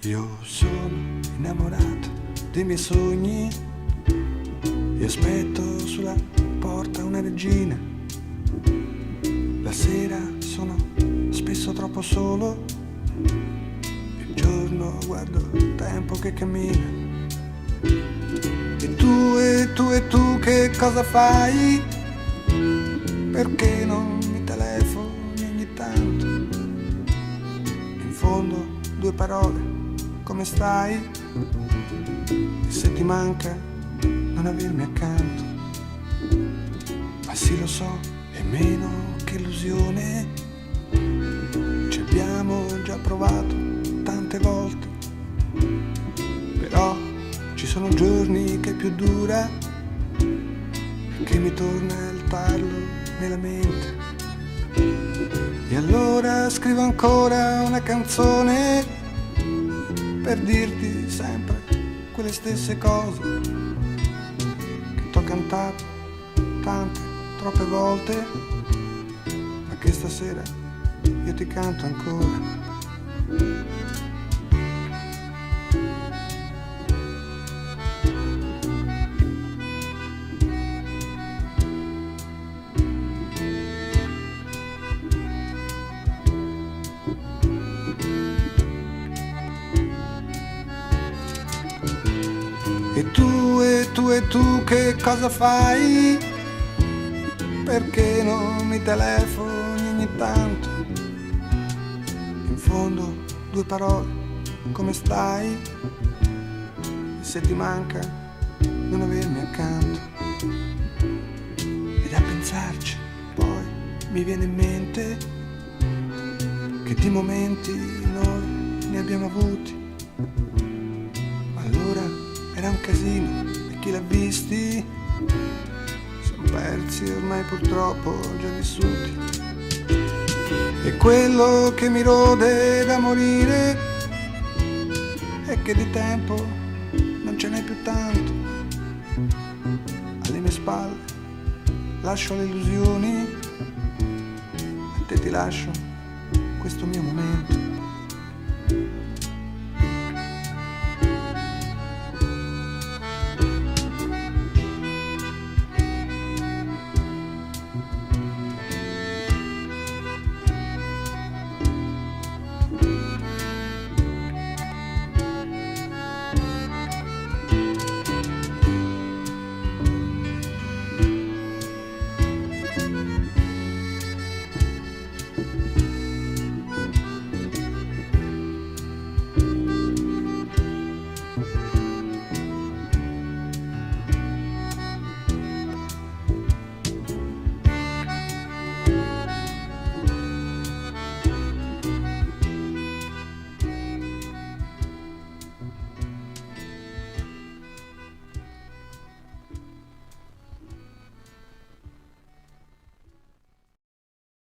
Io sono innamorato dei miei sogni e aspetto sulla porta una regina. La sera sono spesso troppo solo, il giorno guardo il tempo che cammina. E tu che cosa fai? Perché non mi telefoni ogni tanto? In fondo due parole, come stai? E se ti manca non avermi accanto? Ma sì, lo so, è meno che illusione, ci abbiamo già provato tante volte, però ci sono giorni che è più dura, che mi torna il tarlo nella mente. E allora scrivo ancora una canzone per dirti sempre quelle stesse cose che t'ho cantato tante, troppe volte, ma che stasera io ti canto ancora. E tu che cosa fai? Perché non mi telefoni ogni tanto? In fondo due parole, come stai? E se ti manca non avermi accanto? E da pensarci poi mi viene in mente che di momenti noi ne abbiamo avuti. Allora era un casino, chi l'ha visti sono persi ormai purtroppo già vissuti. E quello che mi rode da morire è che di tempo non ce n'è più tanto. Alle mie spalle lascio le illusioni, a te ti lascio questo mio momento.